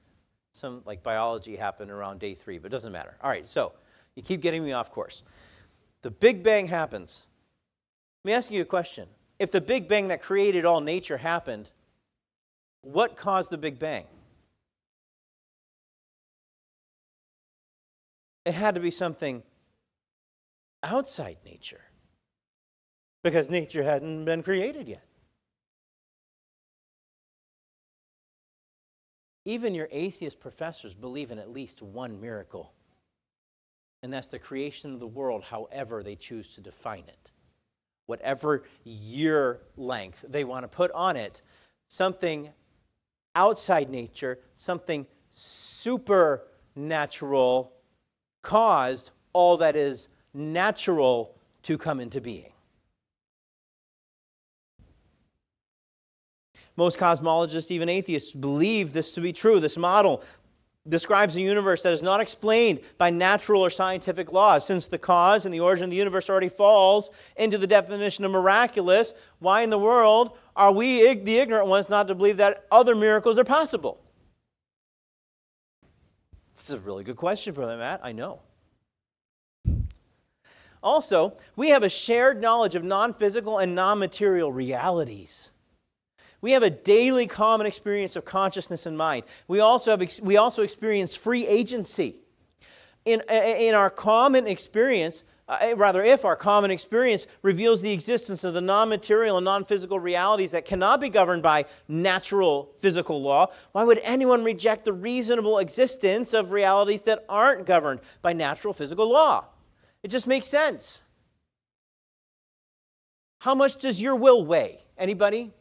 Some, like biology, happened around day 3, but it doesn't matter. All right, so you keep getting me off course. The Big Bang happens. Let me ask you a question. if the Big Bang that created all nature happened, what caused the Big Bang? It had to be something outside nature, because nature hadn't been created yet. Even your atheist professors believe in at least one miracle, and that's the creation of the world, however they choose to define it. Whatever year length they want to put on it, something outside nature, something supernatural caused all that is natural to come into being. Most cosmologists, even atheists, believe this to be true. This model describes a universe that is not explained by natural or scientific laws. Since the cause and the origin of the universe already falls into the definition of miraculous, why in the world are we, the ignorant ones, not to believe that other miracles are possible? This is a really good question, Brother Matt. I know. Also, we have a shared knowledge of non-physical and non-material realities. We have a daily common experience of consciousness and mind. We also experience free agency. In our common experience, if our common experience reveals the existence of the non-material and non-physical realities that cannot be governed by natural physical law, why would anyone reject the reasonable existence of realities that aren't governed by natural physical law? It just makes sense. How much does your will weigh? Anybody?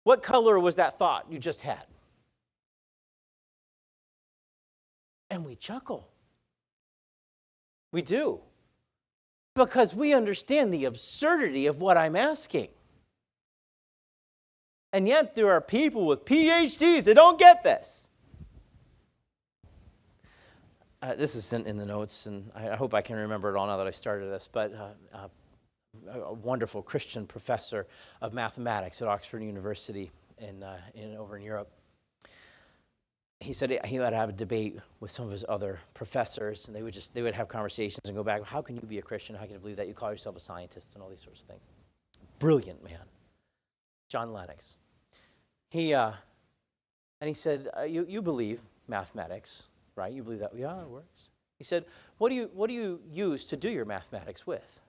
What color was that thought you just had? And we chuckle. We do. Because we understand the absurdity of what I'm asking. And yet there are people with PhDs that don't get this. This isn't in the notes, and I hope I can remember it all now that I started this, but a wonderful Christian professor of mathematics at Oxford University over in Europe. He said he would have a debate with some of his other professors, and they would have conversations and go back, how can you be a Christian? How can you believe that? You call yourself a scientist and all these sorts of things. Brilliant man. John Lennox. And he said, you believe mathematics, right? You believe that? Yeah, it works. He said, what do you use to do your mathematics with?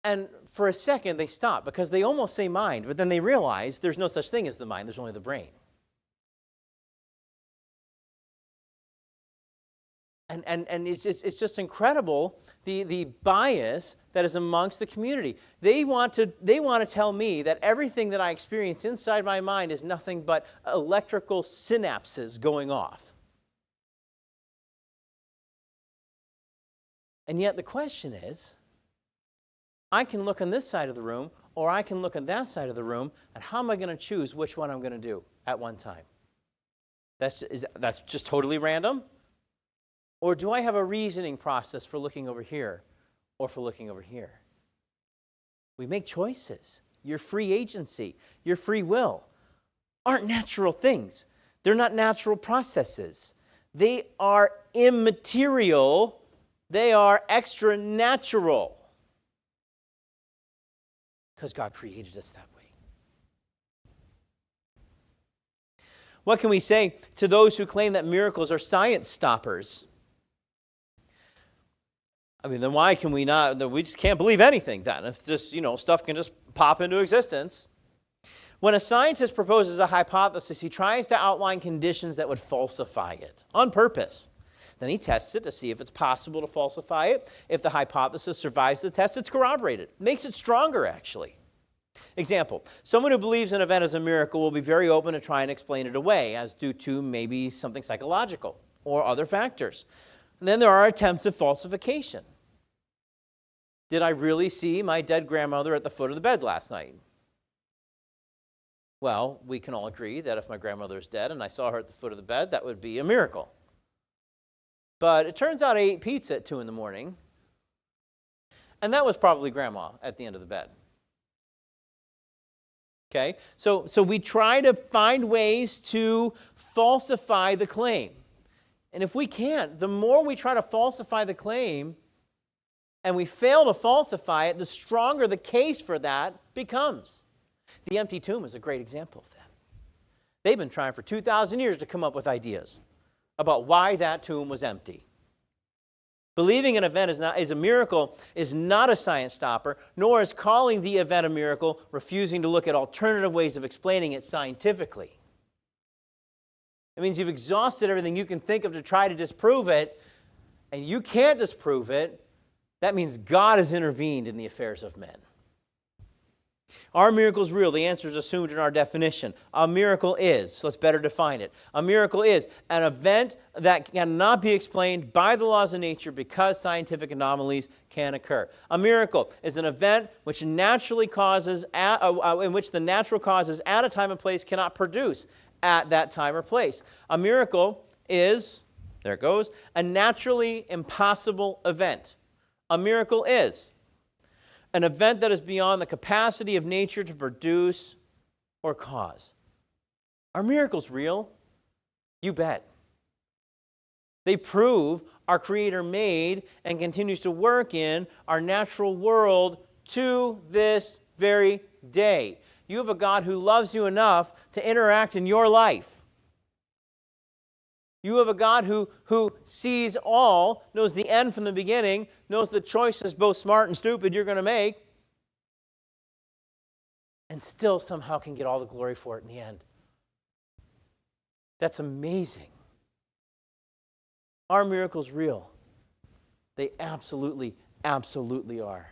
And for a second, they stop because they almost say mind, but then they realize there's no such thing as the mind, there's only the brain. And it's just incredible, the bias that is amongst the community. They want to tell me that everything that I experience inside my mind is nothing but electrical synapses going off. And yet the question is, I can look on this side of the room, or I can look on that side of the room, and how am I going to choose which one I'm going to do at one time? That's just totally random? Or do I have a reasoning process for looking over here or for looking over here? We make choices. Your free agency, your free will aren't natural things. They're not natural processes. They are immaterial. They are extra-natural. Because God created us that way. What can we say to those who claim that miracles are science stoppers? I mean, then why can we not? We just can't believe anything then. If just, stuff can just pop into existence. When a scientist proposes a hypothesis, he tries to outline conditions that would falsify it on purpose. Then he tests it to see if it's possible to falsify it. If the hypothesis survives the test, it's corroborated. Makes it stronger, actually. Example, someone who believes an event is a miracle will be very open to try and explain it away as due to maybe something psychological or other factors. And then there are attempts at falsification. Did I really see my dead grandmother at the foot of the bed last night? Well, we can all agree that if my grandmother is dead and I saw her at the foot of the bed, that would be a miracle. But it turns out I ate pizza at 2 in the morning, and that was probably Grandma at the end of the bed. Okay? So we try to find ways to falsify the claim. And if we can't, the more we try to falsify the claim and we fail to falsify it, the stronger the case for that becomes. The empty tomb is a great example of that. They've been trying for 2,000 years to come up with ideas about why that tomb was empty. Believing an event is a miracle is not a science stopper, nor is calling the event a miracle refusing to look at alternative ways of explaining it scientifically. It means you've exhausted everything you can think of to try to disprove it, and you can't disprove it. That means God has intervened in the affairs of men. Are miracles real? The answer is assumed in our definition. A miracle is, let's better define it. A miracle is an event that cannot be explained by the laws of nature because scientific anomalies can occur. A miracle is an event which naturally causes, in which the natural causes at a time and place cannot produce at that time or place. A miracle is, there it goes, a naturally impossible event. A miracle is an event that is beyond the capacity of nature to produce or cause. Are miracles real? You bet. They prove our Creator made and continues to work in our natural world to this very day. You have a God who loves you enough to interact in your life. You have a God who sees all, knows the end from the beginning, knows the choices, both smart and stupid, you're going to make, and still somehow can get all the glory for it in the end. That's amazing. Are miracles real? They absolutely, absolutely are.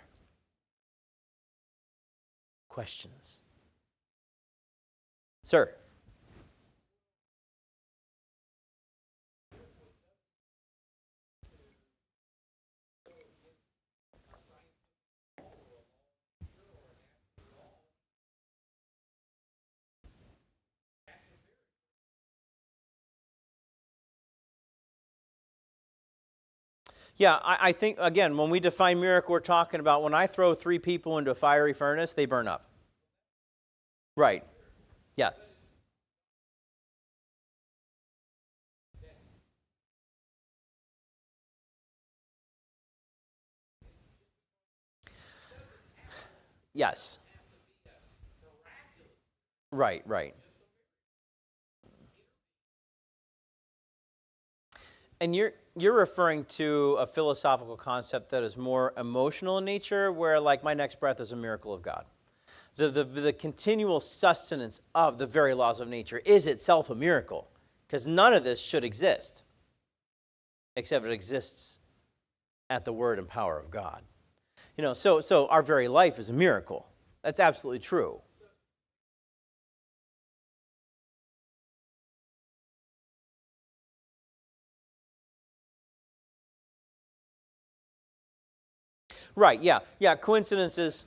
Questions? Sir? Yeah, I think, again, when we define miracle, we're talking about when I throw 3 people into a fiery furnace, they burn up. Right. Yeah. Yes. Right, right. And you're referring to a philosophical concept that is more emotional in nature, where like my next breath is a miracle of God. The continual sustenance of the very laws of nature is itself a miracle, because none of this should exist, except it exists at the word and power of God. You know, so our very life is a miracle. That's absolutely true. Right, yeah, coincidences.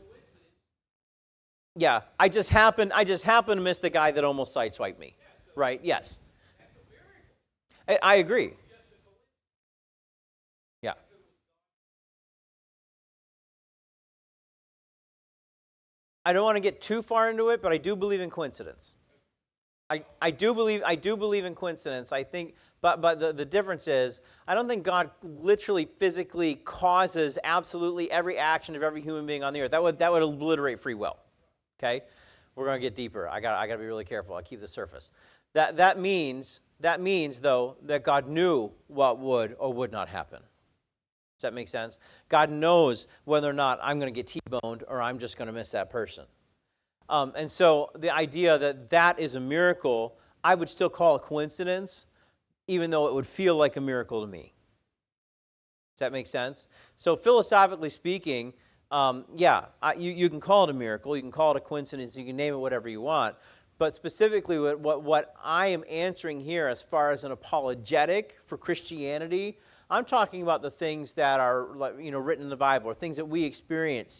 Yeah, I just happened to miss the guy that almost sideswiped me. Right, yes. I agree. Yeah. I don't want to get too far into it, but I do believe in coincidence. I do believe in coincidence. I think, but the difference is, I don't think God literally physically causes absolutely every action of every human being on the earth. That would obliterate free will. Okay, we're going to get deeper. I got to be really careful. I keep the surface. That means though that God knew what would or would not happen. Does that make sense? God knows whether or not I'm going to get T-boned or I'm just going to miss that person. And so the idea that is a miracle, I would still call a coincidence, even though it would feel like a miracle to me. Does that make sense? So philosophically speaking, you can call it a miracle, you can call it a coincidence, you can name it whatever you want. But specifically what I am answering here as far as an apologetic for Christianity, I'm talking about the things that are written in the Bible, or things that we experience.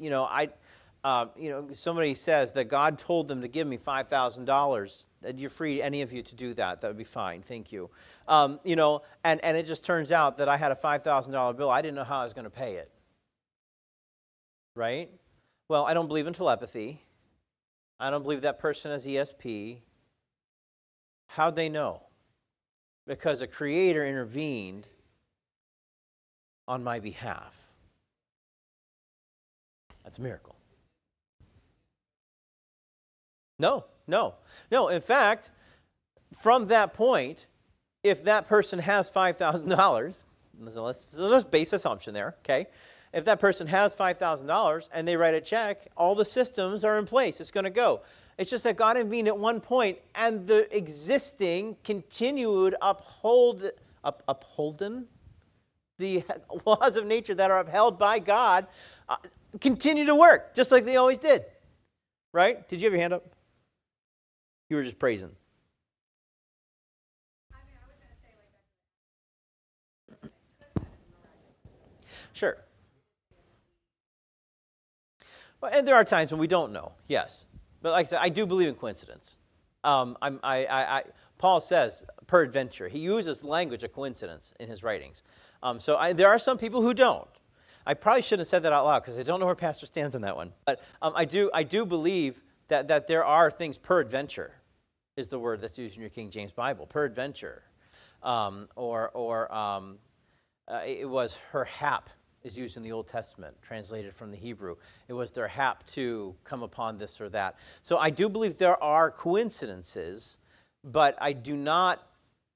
Somebody says that God told them to give me $5,000. That you're free, any of you, to do that. That would be fine. Thank you. And it just turns out that I had a $5,000 bill. I didn't know how I was going to pay it. Right? Well, I don't believe in telepathy. I don't believe that person has ESP. How'd they know? because a creator intervened on my behalf. That's a miracle. No. In fact, from that point, if that person has $5,000, let's base assumption there, okay? If that person has $5,000 and they write a check, all the systems are in place. It's going to go. It's just that God intervened at one point, and the existing continued upholden the laws of nature that are upheld by God continue to work, just like they always did. Right? Did you have your hand up? You were just praising. Sure. Well, and there are times when we don't know, yes. But like I said, I do believe in coincidence. Paul says, peradventure. He uses language of coincidence in his writings. There are some people who don't. I probably shouldn't have said that out loud because I don't know where Pastor stands on that one. But I do believe that there are things, peradventure is the word that's used in your King James Bible, peradventure. It was her hap is used in the Old Testament, translated from the Hebrew. It was their hap to come upon this or that. So I do believe there are coincidences, but I do not,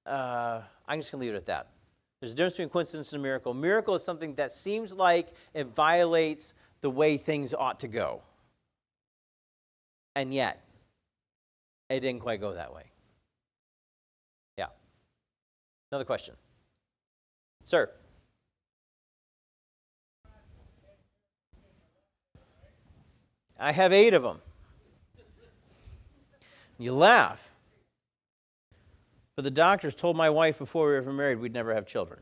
I'm just going to leave it at that. There's a difference between coincidence and a miracle. A miracle is something that seems like it violates the way things ought to go. And yet, it didn't quite go that way. Yeah. Another question. Sir. I have 8 of them. You laugh. But the doctors told my wife before we were ever married we'd never have children.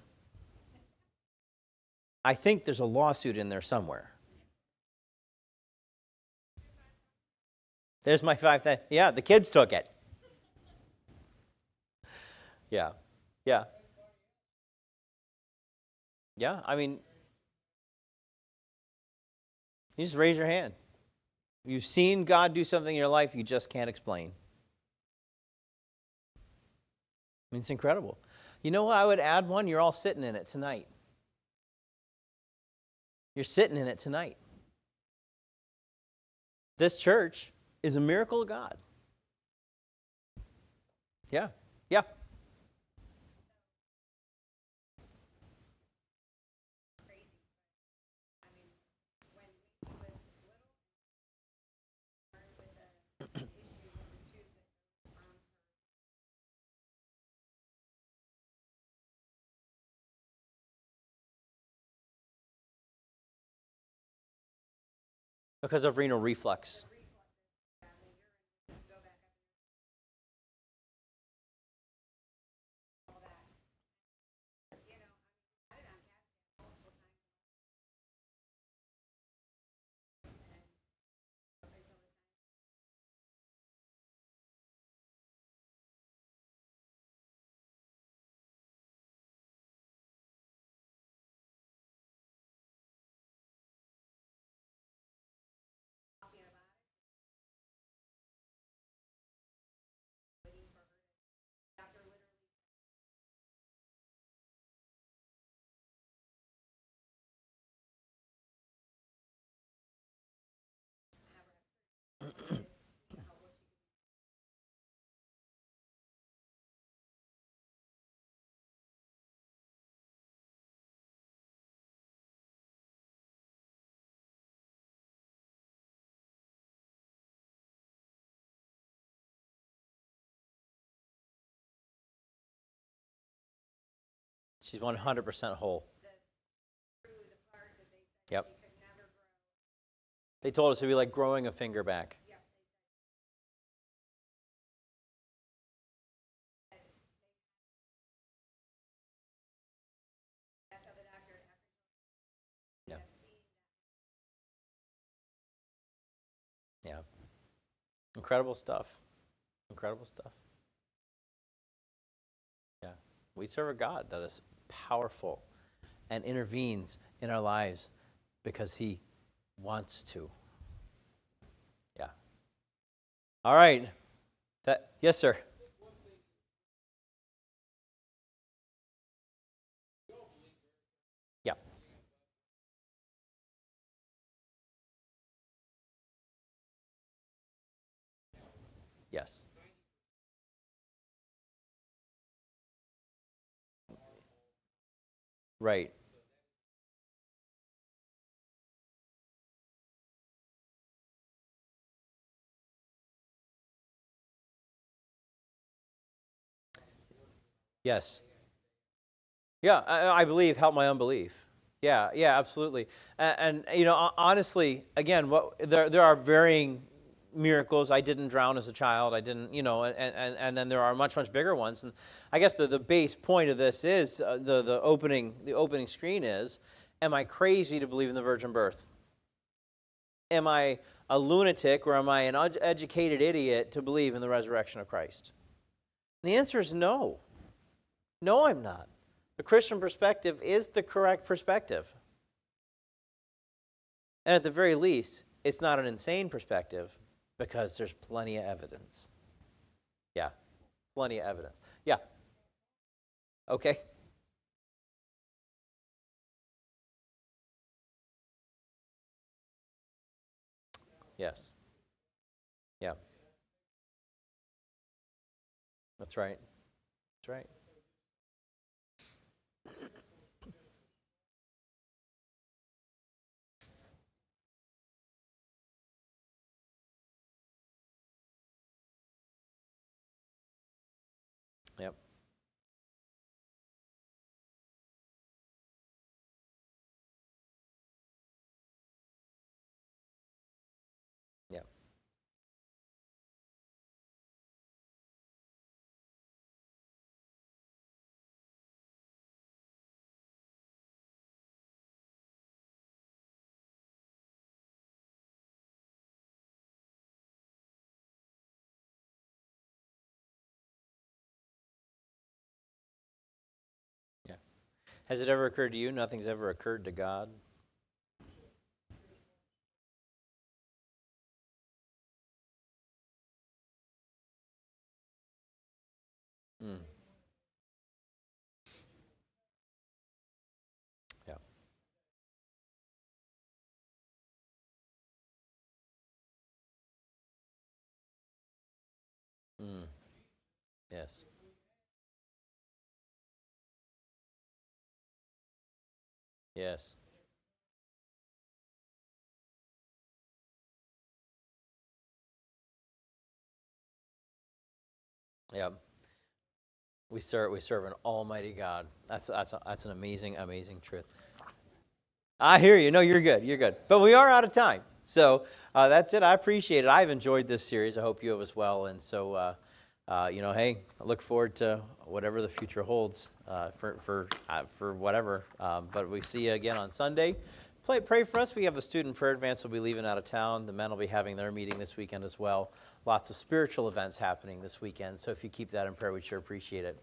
I think there's a lawsuit in there somewhere. There's my 5. Yeah, the kids took it. Yeah. I mean, you just raise your hand. You've seen God do something in your life you just can't explain. I mean, it's incredible. You know what? I would add one. You're all sitting in it tonight. You're sitting in it tonight. This church is a miracle of God. Yeah. Because of renal reflux. She's 100% whole. Yep. They told us it would be like growing a finger back. Yeah. Incredible stuff. Yeah. We serve a God that is powerful and intervenes in our lives because he wants to. Yeah. All right. Yes, sir. Yes. Right. Yes. Yeah, I believe help my unbelief. Yeah, yeah, absolutely. And honestly, again, there are varying miracles. I didn't drown as a child. I didn't, and then there are much bigger ones. And I guess the base point of this is the opening screen is, am I crazy to believe in the virgin birth? Am I a lunatic or am I an educated idiot to believe in the resurrection of Christ? And the answer is no. No, I'm not. The Christian perspective is the correct perspective. And at the very least, it's not an insane perspective because there's plenty of evidence. Yeah, plenty of evidence. Yeah, okay. Yes, yeah, that's right. That's right. Yep, yep, yeah. Has it ever occurred to you nothing's ever occurred to God? Mm, yeah. Mm, yes. Yes. Yep. We serve an almighty God. That's an amazing truth. I hear you. No, you're good. You're good. But we are out of time. So that's it. I appreciate it. I've enjoyed this series. I hope you have as well. And so, hey, I look forward to whatever the future holds for whatever. But we see you again on Sunday. Pray for us. We have the student prayer advance. Will be leaving out of town. The men will be having their meeting this weekend as well. Lots of spiritual events happening this weekend. So if you keep that in prayer, we'd sure appreciate it.